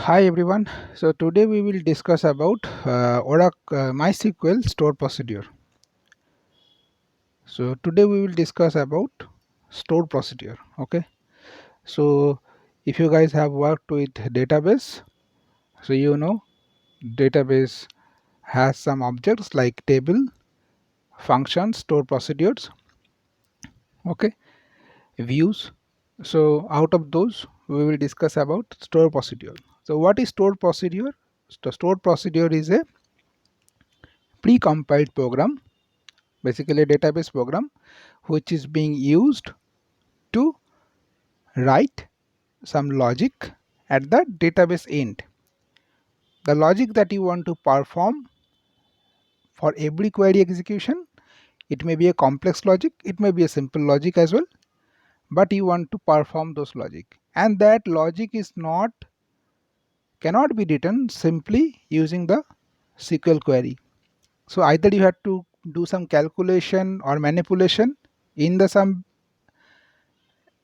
Hi everyone. So today we will discuss about Oracle MySQL Stored Procedure. So today we will discuss about stored procedure. Okay. So if you guys have worked with database, so you know database has some objects like table, functions, stored procedures. Okay, views. So out of those we will discuss about stored procedure. So what is stored procedure? The stored procedure is a pre-compiled program, basically a database program, which is being used to write some logic at the database end. The logic that you want to perform for every query execution, it may be a complex logic, it may be a simple logic as well, but you want to perform those logic, and that logic is not cannot be written simply using the SQL query. So either you have to do some calculation or manipulation in the some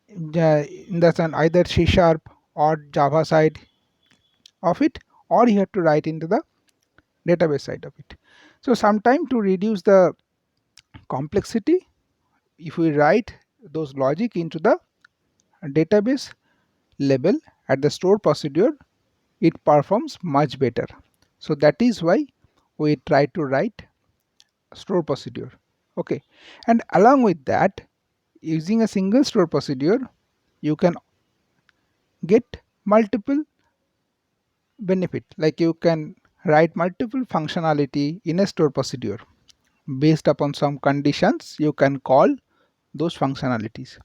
in the either C# or Java side of it, or you have to write into the database side of it. So sometime to reduce the complexity, if we write those logic into the database level at the store procedure, it performs much better. So that is why we try to write store procedure. Okay, and along with that, using a single store procedure, you can get multiple benefit, like you can write multiple functionality in a store procedure. Based upon some conditions, you can call those functionalities,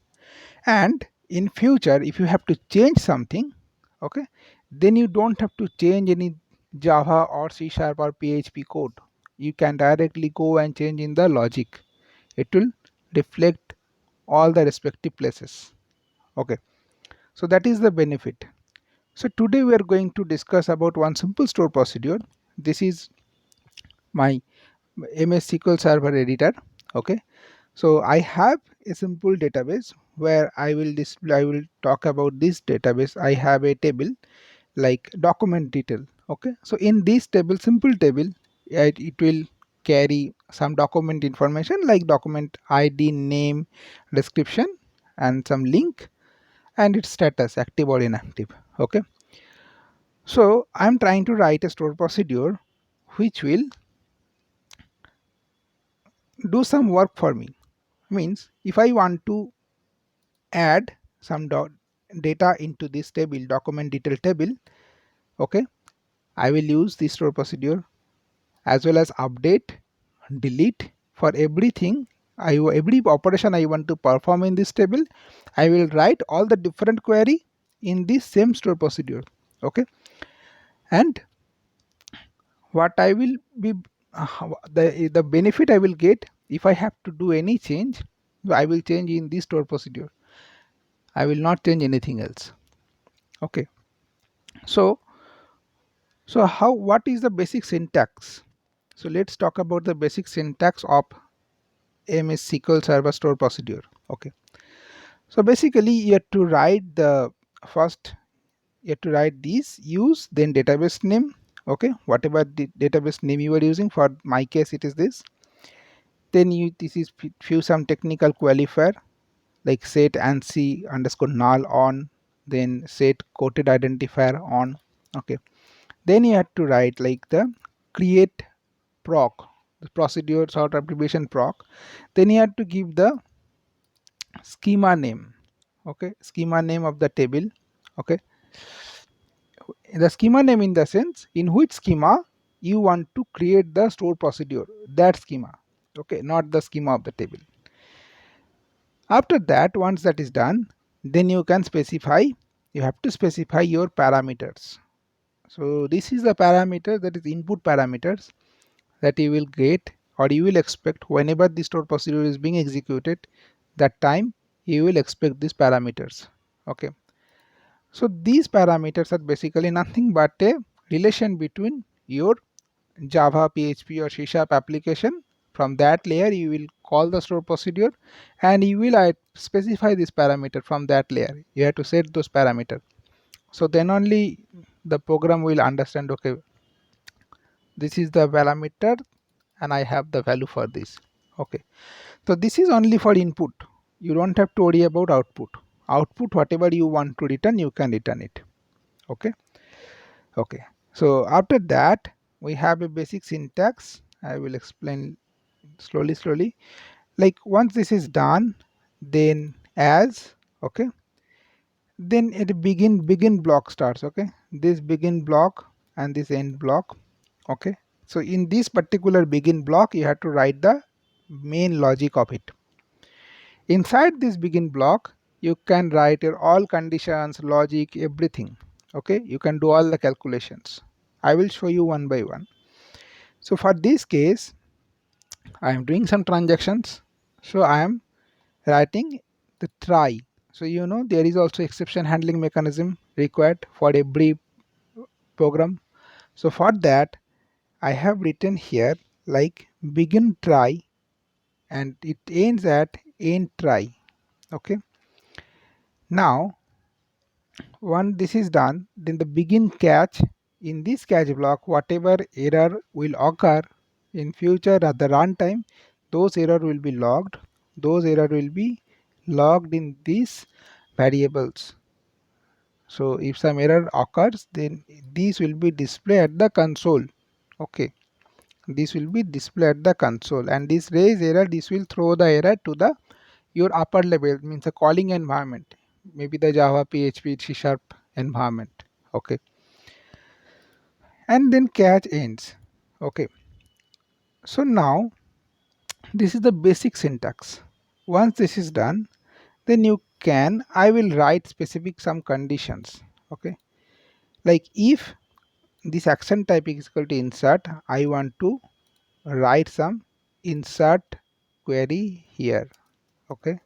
and in future if you have to change something, okay, then you don't have to change any Java or C# or PHP code. You can directly go and change in the logic. It will reflect all the respective places. Okay, so that is the benefit. So today we are going to discuss about one simple store procedure. This is my MS SQL Server editor. Okay, so I have a simple database where I will talk about this database. I have a table like document detail. Okay, so in this table, simple table, it will carry some document information like document ID, name, description, and some link, and its status, active or inactive. Okay, so I'm trying to write a store procedure which will do some work for me. Means if I want to add some data into this table, document detail table, okay, I will use this store procedure, as well as update, delete. For everything, every operation I want to perform in this table, I will write all the different query in this same store procedure. Okay, and what I will be the benefit I will get, if I have to do any change, I will change in this store procedure. I will not change anything else. Okay, so what is the basic syntax? So let's talk about the basic syntax of MS SQL Server Store Procedure. Okay, so basically you have to write the first, you have to write this use, then database name. Okay, whatever the database name you are using, for my case it is this. Then this is few some technical qualifier like set ANSI underscore null on, then set quoted identifier on. Okay, then you have to write like the create proc, the procedure sort abbreviation proc. Then you have to give the schema name. Okay, schema name of the table. Okay, the schema name in the sense in which schema you want to create the store procedure, that schema. Okay, not the schema of the table. After that, once that is done, then you can specify, you have to specify your parameters. So this is the parameter, that is input parameters, that you will get or you will expect whenever the store procedure is being executed. That time you will expect these parameters. Okay, so these parameters are basically nothing but a relation between your Java, PHP or C# application. From that layer you will call the store procedure, and you will specify this parameter from that layer. You have to set those parameters. So then only the program will understand, okay, this is the parameter and I have the value for this. Okay, so this is only for input. You don't have to worry about output. Output, whatever you want to return, you can return it. Okay. Okay, so after that we have a basic syntax. I will explain slowly. Like once this is done, then as, okay, then it begin block starts. Okay, this begin block and this end block. Okay, so in this particular begin block you have to write the main logic of it. Inside this begin block you can write your all conditions, logic, everything. Okay, you can do all the calculations. I will show you one by one. So for this case I am doing some transactions, so I am writing the try. So you know there is also exception handling mechanism required for every program. So for that I have written here like begin try and it ends at end try. Okay, now once this is done, then the begin catch. In this catch block, whatever error will occur in future at the runtime, those error will be logged. Those error will be logged in these variables. So if some error occurs, then these will be displayed at the console. Okay, this will be displayed at the console, and this raise error, this will throw the error to the your upper level, means a calling environment, maybe the Java, PHP, C# environment. Okay, and then catch ends. Okay, so now this is the basic syntax. Once this is done, then you can, I will write specific some conditions. Okay, like if this action type is equal to insert, I want to write some insert query here. Okay,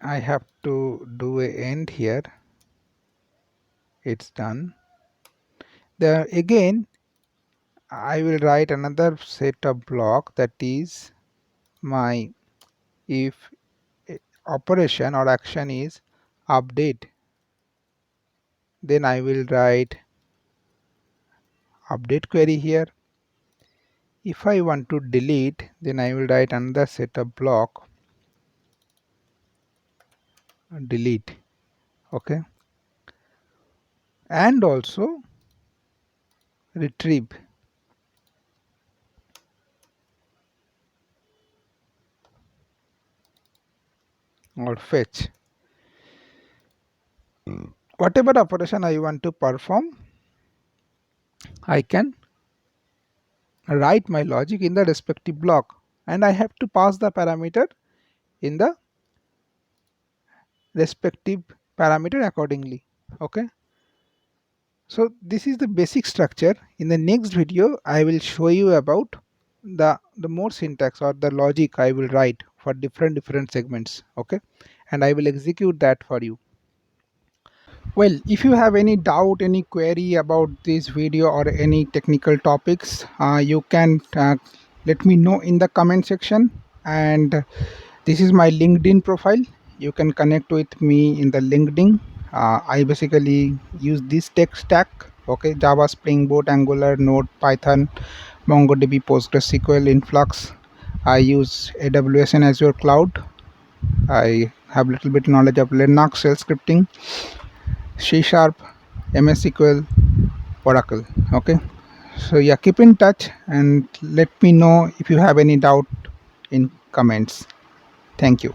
I have to do a end here. It's done. There again I will write another set of block, that is my if operation or action is update, then I will write update query here. If I want to delete, then I will write another set of block delete. Okay, and also retrieve or fetch. Whatever operation I want to perform, I can write my logic in the respective block, and I have to pass the parameter in the respective parameter accordingly. Okay, so this is the basic structure. In the next video I will show you about the more syntax or the logic I will write for different segments. Okay, and I will execute that for you. Well, if you have any doubt, any query about this video or any technical topics, you can let me know in the comment section. And this is my LinkedIn profile. You can connect with me in the LinkedIn. I basically use this tech stack. Okay, Java, Spring Boot, Angular, Node, Python, MongoDB, PostgreSQL, Influx. I use AWS and Azure Cloud. I have little bit knowledge of Linux, shell scripting, C#, MS SQL, Oracle. Okay, so yeah, keep in touch and let me know if you have any doubt in comments. Thank you.